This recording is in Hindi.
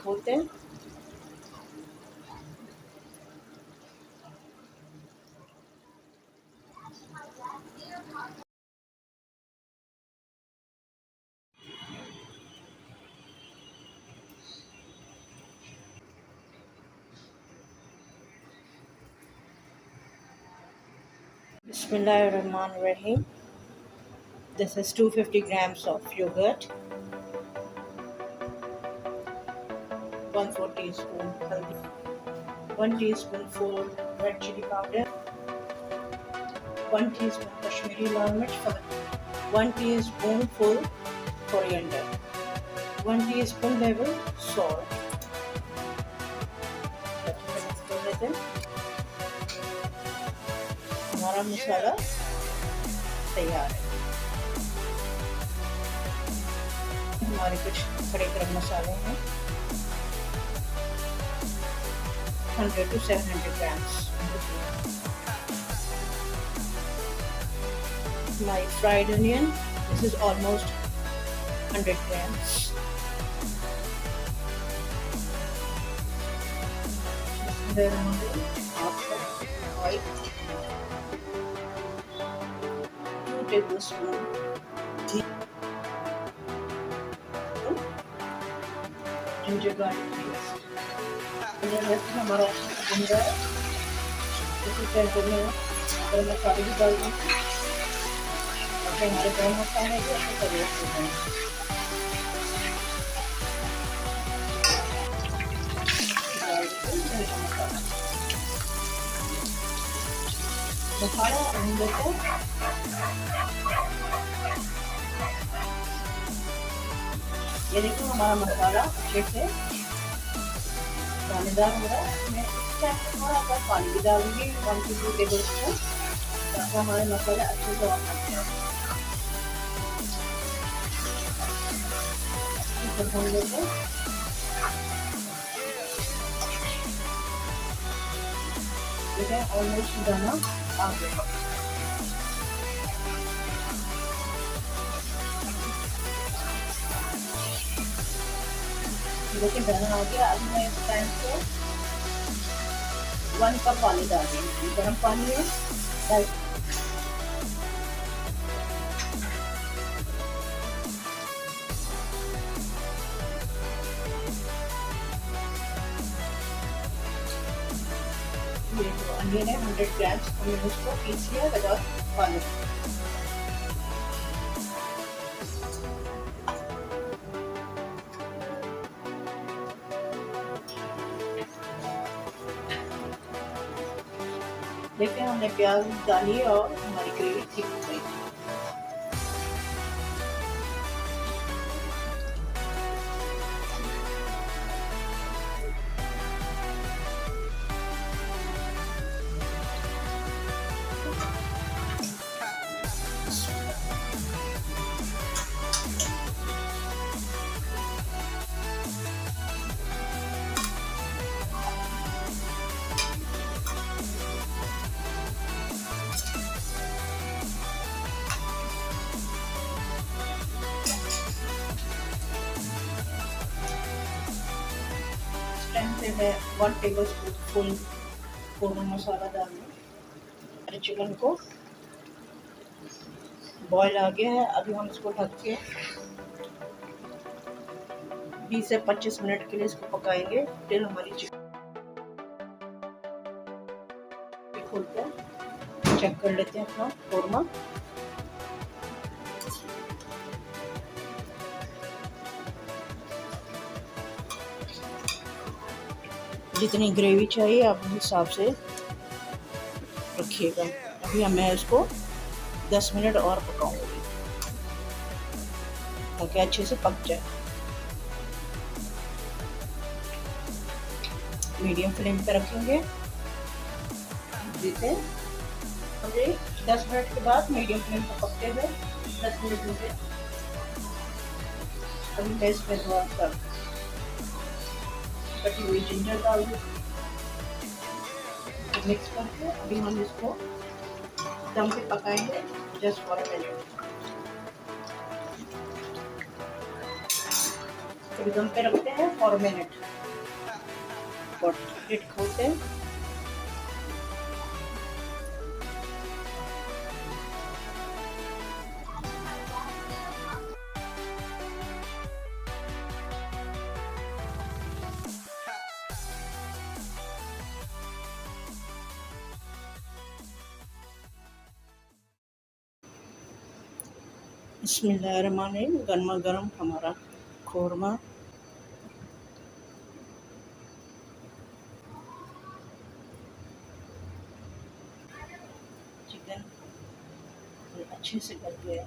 खोलते हैं। Bismillahirrahmanirrahim. This is 250 grams of yogurt, 1/4 teaspoon haldi, 1 teaspoonful red chili powder, 1 teaspoon Kashmiri lal mirch, 1 teaspoonful coriander, 1 teaspoon level salt. हमारा मसाला तैयार है। हमारे कुछ खड़े गरम मसाले हैं, 100 to 700 grams. My fried onion, this is almost 100 grams. Then oil, 2 tablespoons ghee, ginger garlic paste. हमारा बन रहा है। इसी टाइम में गरम मसाले भी डाल देंगे। हमारे गरम मसाले भी अच्छे से रोस्ट हो जाएंगे। मसाला हम लोग को ये देखो हमारा मसाला अच्छे से दानेदार हो रहा है। मैं इस टाइम पे थोड़ा सा पानी भी डालूंगी, 1 to 2 टेबल स्पून, ताकि हमारे मसाले अच्छे से और पक जाए। हम लोग ऑलमोस्ट दाना आ गया। देखिए दाना आ गया। अब मैं इस टाइम को 1 कप पानी डाल दूँगी। गर्म पानी है, ये जो अनियन है 100 ग्राम्स, हमने उसको पीस लिया विदाउट पानी। देखिए हमने प्याज डाली और हमारी ग्रेवी ठीक हो गई। से मैं 1 टेबल स्पून फुल कोरमा मसाला डाल दूँ। चिकन को बॉयल आ गया है। अभी हम इसको ढक के 20 से 25 मिनट के लिए इसको पकाएंगे। फिर हमारी चिकन खोलते हैं, चेक कर लेते हैं अपना कोरमा। जितनी ग्रेवी चाहिए आप उस हिसाब से रखिएगा। अभी मैं इसको 10 मिनट और पकाऊंगी ताकि अच्छे से पक जाए। मीडियम फ्लेम पे रखेंगे। देखिए मुझे 10 मिनट के बाद मीडियम फ्लेम पे पकते हुए 10 मिनट हो गए। अभी मैं इसमें थोड़ा सा कटी हुई जिंजर डाल दूँ, मिक्स करके अभी हम इसको दम पे पकाएंगे जस्ट फॉर अ मिनट। दम पे रखते हैं फॉर अ मिनट। फटाफट प्लेट खोलते हैं। बिस्मिल्लाहिर्रहमानिर्रहीम। गर्मा गर्म हमारा कोरमा चिकन अच्छे से गल गया।